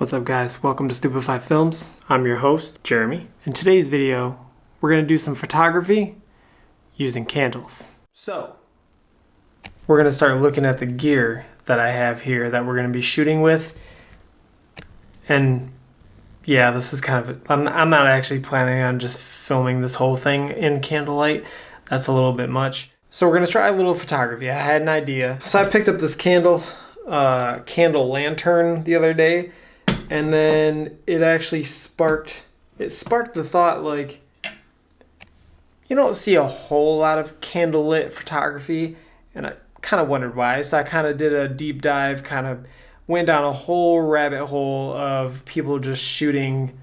What's up guys, welcome to Stupefy Films. I'm your host, Jeremy. In today's video, we're gonna do some photography using candles. So, we're gonna start looking at the gear that I have here that we're gonna be shooting with. And yeah, this is kind of, I'm not actually planning on just filming this whole thing in candlelight. That's a little bit much. So we're gonna try a little photography. I had an idea. So I picked up this candle lantern the other day. And then it actually sparked the thought, like, you don't see a whole lot of candlelit photography, and I kind of wondered why. So I kind of did a deep dive, kind of went down a whole rabbit hole of people just shooting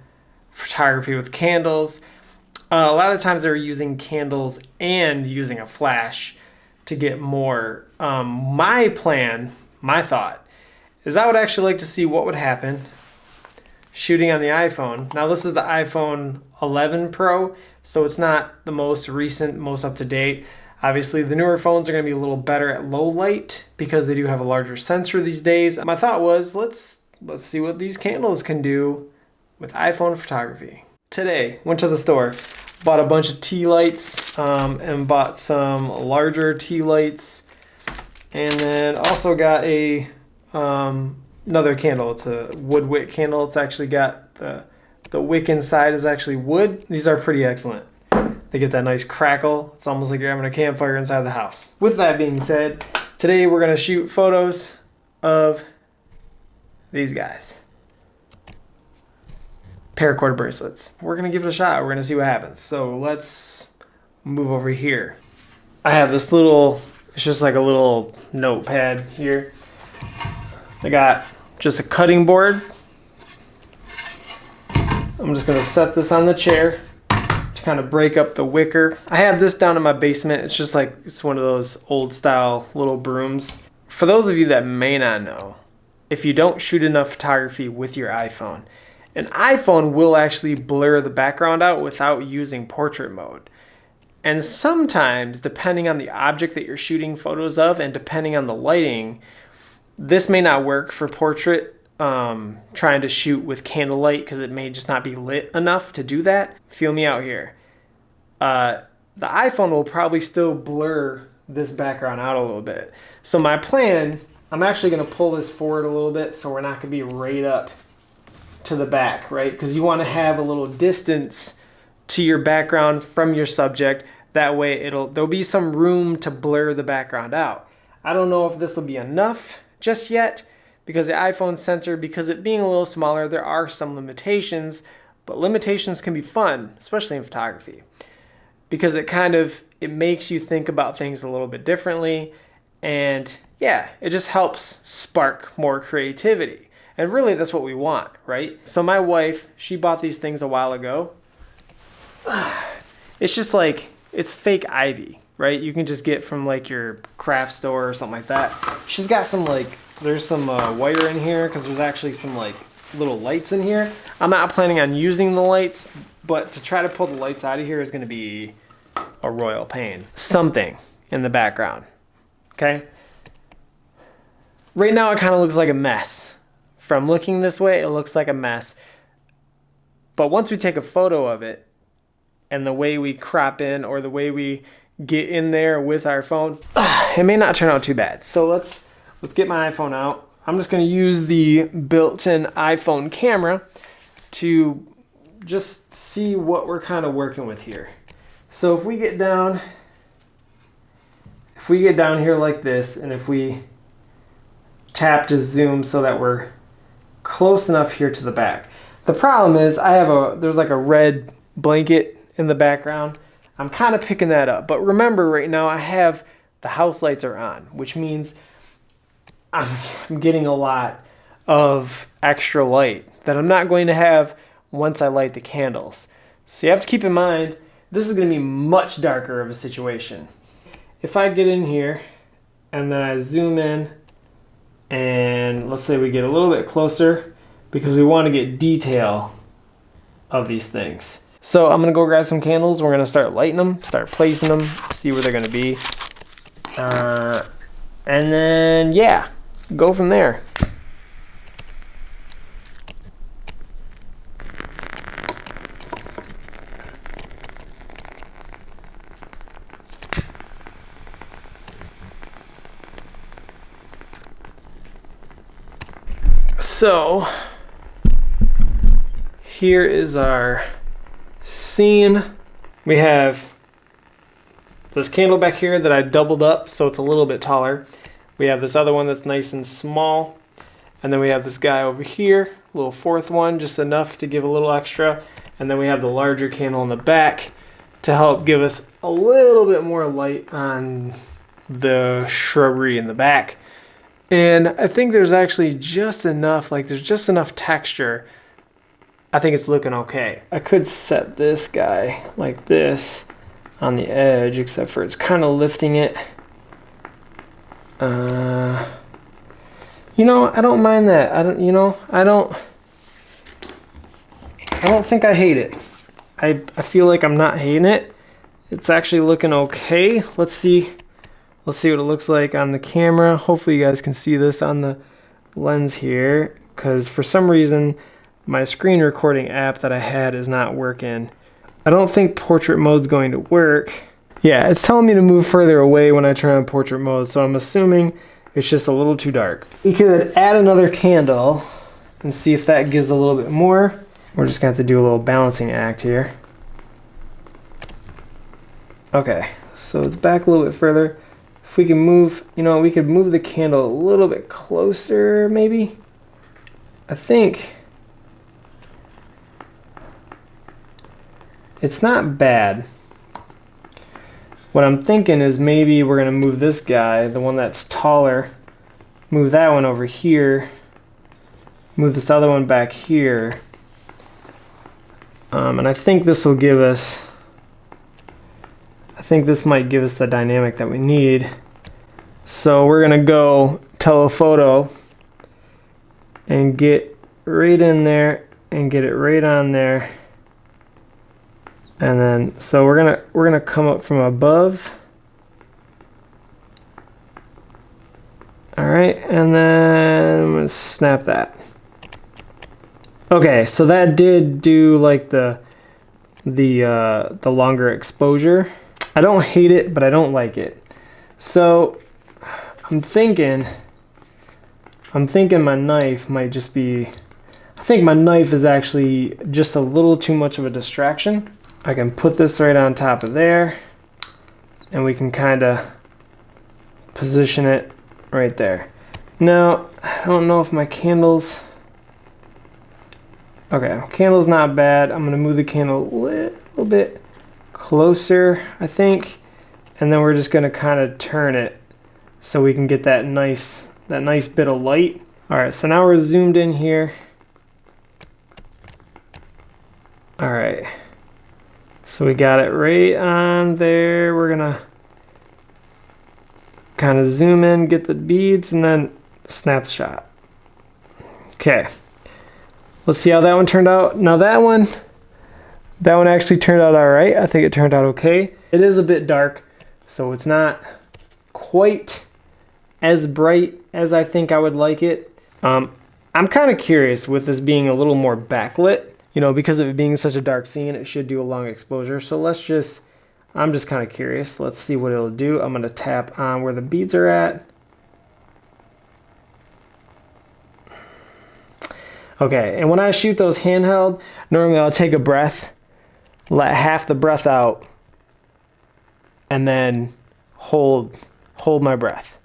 photography with candles. A lot of times they're using candles and using a flash to get more. My thought, is I would actually like to see what would happen shooting on the iPhone. Now this is the iPhone 11 Pro, so it's not the most recent, most up-to-date. Obviously the newer phones are going to be a little better at low light because they do have a larger sensor these days. My thought was, let's see what these candles can do with iPhone photography. Today, went to the store, bought a bunch of tea lights, and bought some larger tea lights, and then also got a another candle. It's a wood wick candle. It's actually got the wick inside is actually wood. These are pretty excellent. They get that nice crackle. It's almost like you're having a campfire inside the house. With that being said, today we're gonna shoot photos of these guys. Paracord bracelets. We're gonna give it a shot. We're gonna see what happens. So let's move over here. I have this little, it's just like a little notepad here. I got just a cutting board. I'm just gonna set this on the chair to kind of break up the wicker. I have this down in my basement. It's just like, it's one of those old style little brooms. For those of you that may not know, if you don't shoot enough photography with your iPhone, an iPhone will actually blur the background out without using portrait mode. And sometimes, depending on the object that you're shooting photos of and depending on the lighting, this may not work for portrait, trying to shoot with candlelight because it may just not be lit enough to do that. Feel me out here. The iPhone will probably still blur this background out a little bit. So my plan, I'm actually going to pull this forward a little bit so we're not going to be right up to the back, right? Because you want to have a little distance to your background from your subject. That way there'll be some room to blur the background out. I don't know if this will be enough just yet, because the iPhone sensor, because it being a little smaller, there are some limitations, but limitations can be fun, especially in photography, because it makes you think about things a little bit differently, and yeah, it just helps spark more creativity, and really that's what we want, right? So my wife, she bought these things a while ago. It's just like, it's fake ivy, right? You can just get from like your craft store or something like that. She's got some there's some wire in here because there's actually some like little lights in here. I'm not planning on using the lights, but to try to pull the lights out of here is going to be a royal pain. Something in the background, okay? Right now it kind of looks like a mess. From looking this way, it looks like a mess. But once we take a photo of it, and the way we crop in or the way we get in there with our phone, it may not turn out too bad. So let's get my iPhone out. I'm just going to use the built-in iPhone camera to just see what we're kind of working with here. So if we get down here like this, and if we tap to zoom so that we're close enough here to the back. The problem is there's like a red blanket in the background. I'm kind of picking that up, but remember right now I have the house lights are on, which means I'm getting a lot of extra light that I'm not going to have once I light the candles. So you have to keep in mind, this is going to be much darker of a situation. If I get in here and then I zoom in, and let's say we get a little bit closer because we want to get detail of these things. So I'm going to go grab some candles. We're going to start lighting them, start placing them, see where they're going to be. And then, yeah, go from there. so here is our scene. We have this candle back here that I doubled up so it's a little bit taller. We have this other one that's nice and small. And then we have this guy over here, a little fourth one, just enough to give a little extra. And then we have the larger candle in the back to help give us a little bit more light on the shrubbery in the back. And I think there's actually just enough, like there's just enough texture. I think it's looking okay. I could set this guy like this on the edge, except for it's kind of lifting it. You know, I don't mind that. I don't think I hate it. I feel like I'm not hating it. It's actually looking okay. Let's see what it looks like on the camera. Hopefully you guys can see this on the lens here, because for some reason my screen recording app that I had is not working. I don't think portrait mode's going to work. Yeah, it's telling me to move further away when I turn on portrait mode, so I'm assuming it's just a little too dark. We could add another candle and see if that gives a little bit more. We're just gonna have to do a little balancing act here. Okay, so it's back a little bit further. If we can move, you know, we could move the candle a little bit closer, maybe. I think it's not bad. What I'm thinking is maybe we're gonna move this guy, the one that's taller, move that one over here, move this other one back here. And I think this will give us, I think this might give us the dynamic that we need. So we're gonna go telephoto and get right in there and get it right on there. And then, so we're gonna come up from above. All right, and then I'm gonna snap that. Okay, so that did do like the longer exposure. I don't hate it, but I don't like it. So I'm thinking my knife might just be, I think my knife is actually just a little too much of a distraction. I can put this right on top of there, and we can kind of position it right there. Now, I don't know if my candle's, okay, candle's not bad. I'm gonna move the candle a little bit closer, I think, and then we're just gonna kind of turn it so we can get that nice bit of light. All right, so now we're zoomed in here. All right, so we got it right on there. We're gonna kind of zoom in, get the beads, and then snap the shot. Okay, let's see how that one turned out. Now that one actually turned out all right. I think it turned out okay. It is a bit dark, so it's not quite as bright as I think I would like it. I'm kind of curious with this being a little more backlit, you know, because of it being such a dark scene, it should do a long exposure. So I'm just kind of curious. Let's see what it'll do. I'm gonna tap on where the beads are at. Okay, and when I shoot those handheld, normally I'll take a breath, let half the breath out, and then hold my breath.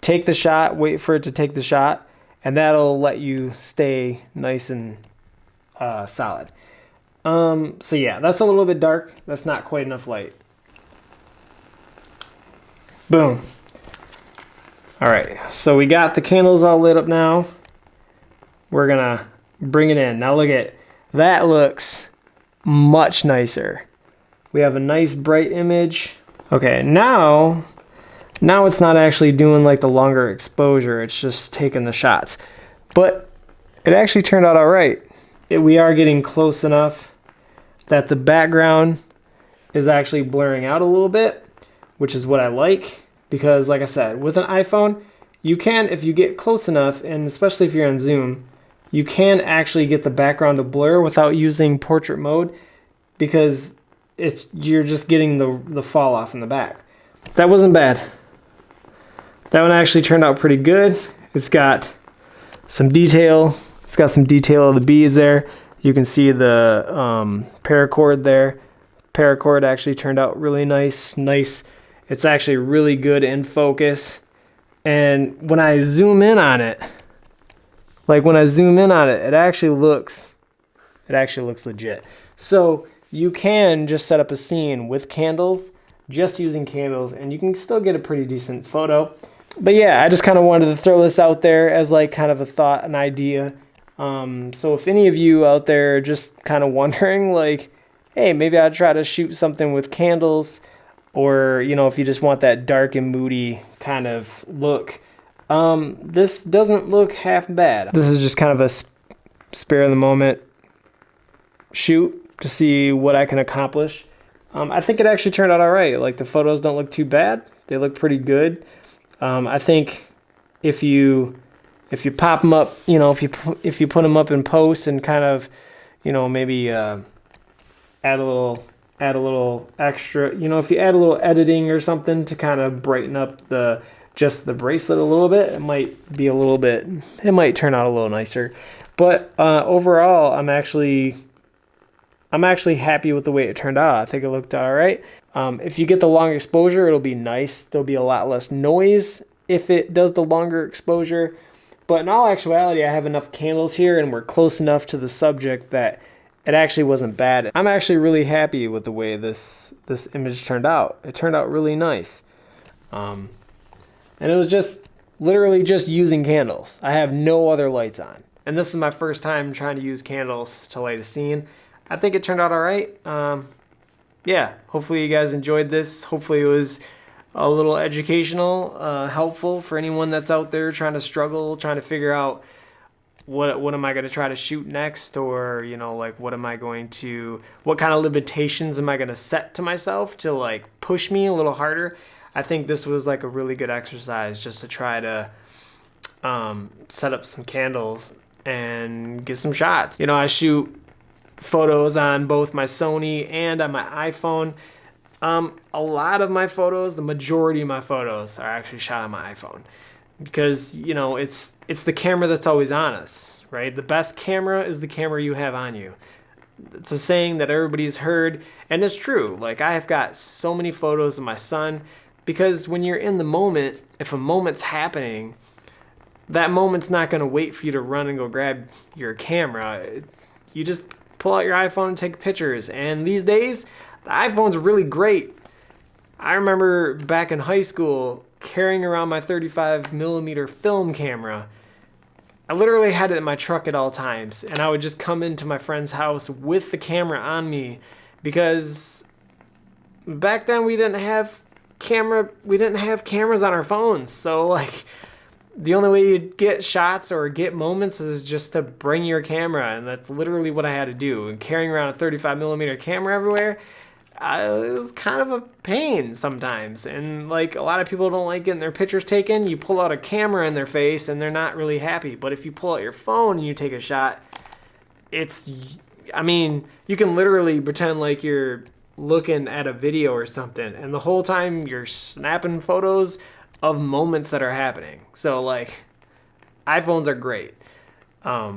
Take the shot, wait for it to take the shot, and that'll let you stay nice and solid. So yeah, that's a little bit dark. That's not quite enough light. Boom. All right, so we got the candles all lit up now. We're gonna bring it in. Now look at, that looks much nicer. We have a nice bright image. Okay, now it's not actually doing like the longer exposure, it's just taking the shots. But it actually turned out all right. We are getting close enough that the background is actually blurring out a little bit, which is what I like, because like I said, with an iPhone, you can, if you get close enough, and especially if you're on Zoom, you can actually get the background to blur without using portrait mode, because you're just getting the fall off in the back. That wasn't bad. That one actually turned out pretty good. It's got some detail. It's got some detail of the bees there. You can see the paracord there. Paracord actually turned out really nice. It's actually really good in focus. And when I zoom in on it, it actually looks legit. So you can just set up a scene with candles, just using candles, and you can still get a pretty decent photo. But yeah, I just kind of wanted to throw this out there as like kind of a thought, an idea. So if any of you out there are just kind of wondering, like, hey, maybe I'll try to shoot something with candles, or, you know, if you just want that dark and moody kind of look, this doesn't look half bad. This is just kind of a spare of the moment shoot to see what I can accomplish. I think it actually turned out all right. Like, the photos don't look too bad. They look pretty good. I think if you pop them up, you know, if you put them up in post and kind of, you know, maybe add a little extra, you know, if you add a little editing or something to kind of brighten up just the bracelet a little bit, it might turn out a little nicer. But overall, I'm actually happy with the way it turned out. I think it looked all right. If you get the long exposure, it'll be nice. There'll be a lot less noise if it does the longer exposure. But in all actuality, I have enough candles here and we're close enough to the subject that it actually wasn't bad. I'm actually really happy with the way this image turned out. It turned out really nice. And it was just literally just using candles. I have no other lights on. And this is my first time trying to use candles to light a scene. I think it turned out all right. Yeah, hopefully you guys enjoyed this. Hopefully it was a little educational, helpful for anyone that's out there trying to figure out what am I going to try to shoot next, or, you know, like what kind of limitations am I going to set to myself to like push me a little harder. I think this was like a really good exercise just to try to set up some candles and get some shots. You know, I shoot photos on both my Sony and on my iPhone. A lot of my photos, the majority of my photos are actually shot on my iPhone because, you know, it's the camera that's always on us, right? The best camera is the camera you have on you. It's a saying that everybody's heard, and it's true. Like, I have got so many photos of my son because when you're in the moment, if a moment's happening, that moment's not going to wait for you to run and go grab your camera. You just pull out your iPhone and take pictures. And these days, the iPhone's really great. I remember back in high school carrying around my 35mm film camera. I literally had it in my truck at all times, and I would just come into my friend's house with the camera on me because back then we didn't have cameras on our phones. So like the only way you'd get shots or get moments is just to bring your camera, and that's literally what I had to do. And carrying around a 35mm camera everywhere, it was kind of a pain sometimes. And like a lot of people don't like getting their pictures taken. You pull out a camera in their face and they're not really happy. But if you pull out your phone and you take a shot, you can literally pretend like you're looking at a video or something, and the whole time you're snapping photos of moments that are happening. So like, iPhones are great. They're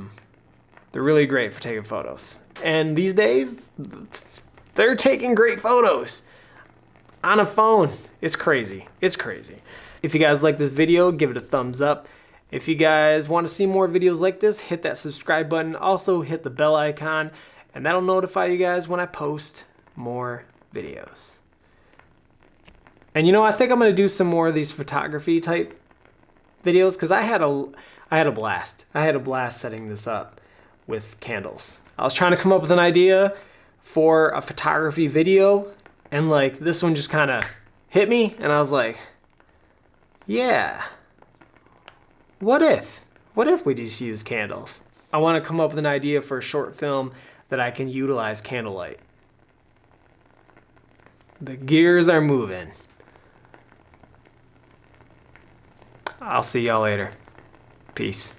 really great for taking photos. And these days, they're taking great photos on a phone. It's crazy. It's crazy. If you guys like this video, give it a thumbs up. If you guys want to see more videos like this, hit that subscribe button. Also hit the bell icon, and that'll notify you guys when I post more videos. And you know, I think I'm going to do some more of these photography type videos because I had a blast. I had a blast setting this up with candles. I was trying to come up with an idea for a photography video, and like this one just kind of hit me, and I was like, yeah, what if we just use candles? I want to come up with an idea for a short film that I can utilize candlelight. The gears are moving. I'll see y'all later. Peace.